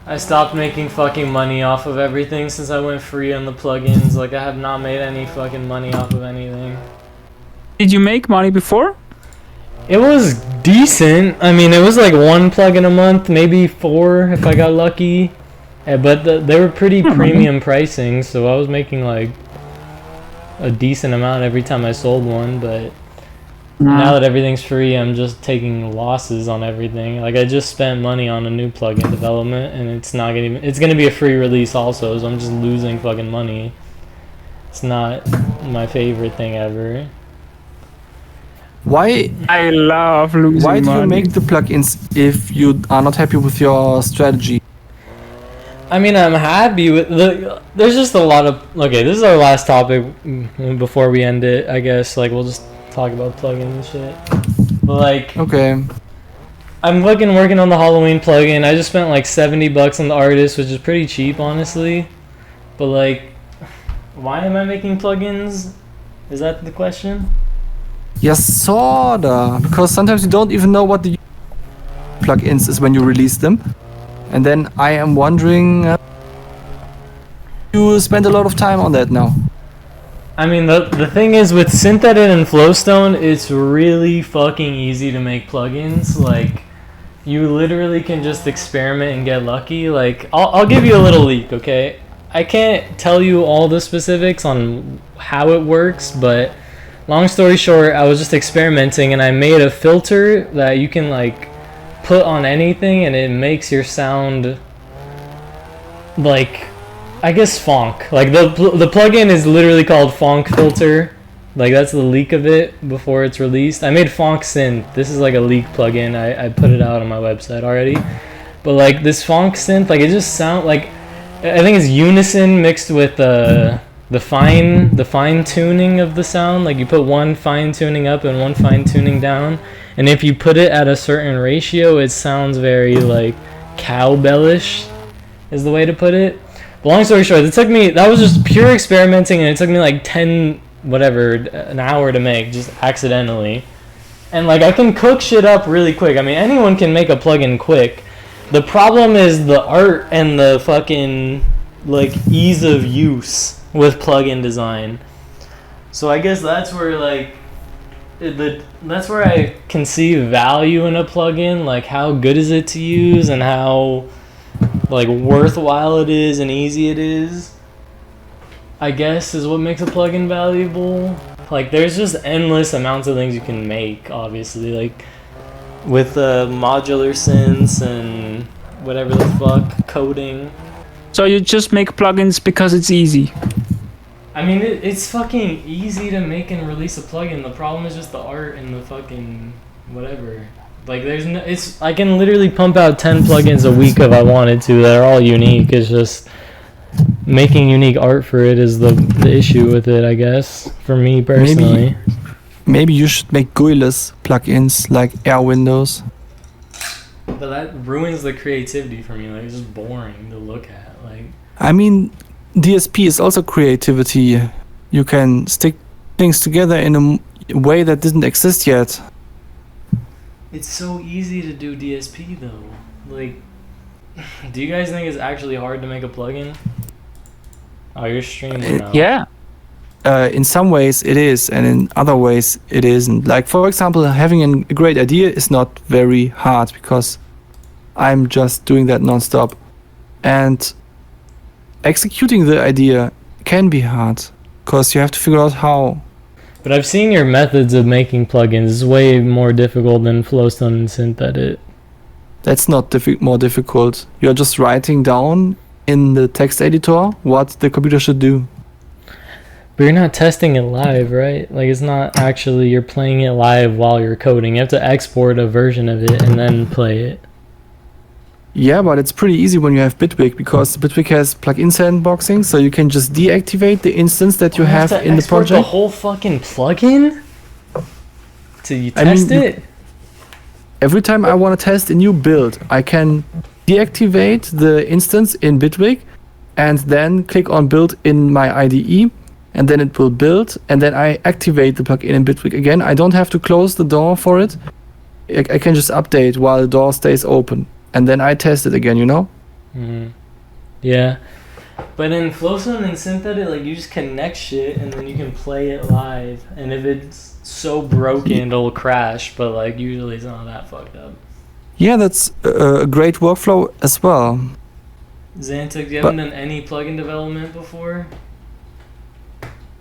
I stopped making fucking money off of everything since I went free on the plugins. Like, I have not made any fucking money off of anything. Did you make money before? It was decent. I mean, it was like 1 plugin a month, maybe 4 if I got lucky. But they were pretty premium pricing, so I was making like a decent amount every time I sold one. But now that everything's free, I'm just taking losses on everything. Like, I just spent money on a new plugin development, and it's gonna be a free release also, so I'm just losing fucking money. It's not my favorite thing ever. Why? I love losing Why do money. you make the plugins if you are not happy with your strategy? I mean, I'm happy with there's just a lot of... Okay, this is our last topic before we end it, I guess. Like, we'll just talk about plugins and shit. But, like... Okay. I'm fucking working on the Halloween plugin. I just spent, like, $70 on the artist, which is pretty cheap, honestly. But, like... Why am I making plugins? Is that the question? Yes, sorta. Because sometimes you don't even know what the plugins is when you release them. And then I am wondering, you spend a lot of time on that now. I mean, the thing is, with Synthedit and Flowstone, it's really fucking easy to make plugins. Like, you literally can just experiment and get lucky. Like, I'll give you a little leak, okay? I can't tell you all the specifics on how it works, but long story short, I was just experimenting, and I made a filter that you can, like, put on anything, and it makes your sound like, I guess, funk. Like, the plugin is literally called Funk Filter. Like, that's the leak of it before it's released. I made Funk Synth. This is like a leak plugin. I put it out on my website already. But, like, this Funk Synth, like, it just sounds like, I think it's unison mixed with the fine tuning of the sound. Like, you put one fine tuning up and one fine tuning down, and if you put it at a certain ratio, it sounds very, like, cowbellish is the way to put it. But long story short, that was just pure experimenting, and it took me like an hour to make, just accidentally. And, like, I can cook shit up really quick. I mean, anyone can make a plugin quick. The problem is the art and the fucking, like, ease of use with plugin design. So I guess that's where, like, that's where I can see value in a plugin. Like, how good is it to use, and how, like, worthwhile it is and easy it is, I guess, is what makes a plugin valuable. Like, there's just endless amounts of things you can make, obviously, like, with modular synths and whatever the fuck, coding. So you just make plugins because it's easy? I mean, it's fucking easy to make and release a plugin. The problem is just the art and the fucking whatever. Like, I can literally pump out 10 plugins a week if I wanted to. They're all unique. It's just making unique art for it is the issue with it, I guess, for me personally. Maybe you should make GUI-less plugins like Air Windows. But that ruins the creativity for me. Like, it's just boring to look at. Like, I mean, DSP is also creativity. You can stick things together in a way that didn't exist yet. it's so easy to do DSP though. Like, do you guys think it's actually hard to make a plugin? Oh, you're streaming now. Yeah. In some ways it is, and in other ways it isn't. Like, for example, having a great idea is not very hard because I'm just doing that non-stop. And executing the idea can be hard because you have to figure out how. But I've seen your methods of making plugins. It's way more difficult than Flowstone and Synthedit. That's not more difficult. You're just writing down in the text editor what the computer should do. But you're not testing it live, right? Like, it's not actually you're playing it live while you're coding. You have to export a version of it and then play it. Yeah, but it's pretty easy when you have Bitwig because Bitwig has plugin sandboxing, so you can just deactivate the instance that you have in the project. The whole fucking plugin to you test it. Every time I want to test a new build, I can deactivate the instance in Bitwig and then click on build in my IDE, and then it will build, and then I activate the plugin in Bitwig again. I don't have to close the door for it. I can just update while the door stays open, and then I test it again, you know? Yeah. But in Flowzone and Synthetic, like, you just connect shit and then you can play it live. And if it's so broken, it'll crash. But, like, usually it's not that fucked up. Yeah, that's a great workflow as well. Xantic, you haven't done any plugin development before?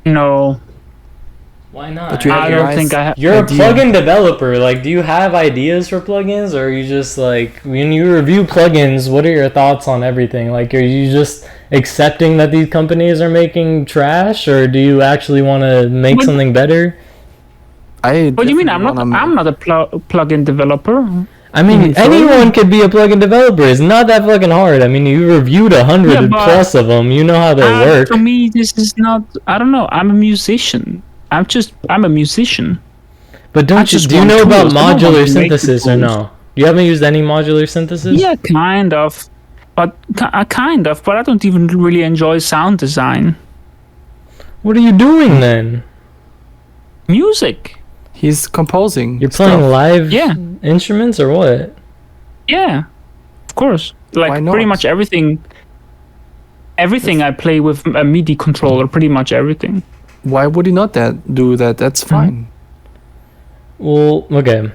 No, But Why not? you have I a don't nice think I have. You're a idea. plugin developer. Like, do you have ideas for plugins, or are you just like, when you review plugins, what are your thoughts on everything? Like, are you just accepting that these companies are making trash, or do you actually want to make What- something better? What do you mean? I'm not a plugin developer. I mean, Sorry? anyone could be a plugin developer. It's not that fucking hard. I mean, you reviewed 100 Yeah, but- plus of them. You know how they work. For me, this is not. I don't know. I'm a musician. I'm a musician. But I don't you? just Do you want know about tools. I don't want modular to make the synthesis or tools. no? You haven't used any modular synthesis? Yeah, kind of. But kind of. But I don't even really enjoy sound design. What are you doing then? Music. He's composing. You're playing stuff. live Yeah. instruments or what? Yeah. Of course. Why Like not? pretty much everything. Everything I play with a MIDI controller. Pretty much everything. Why would he not do that? That's fine. Well, okay.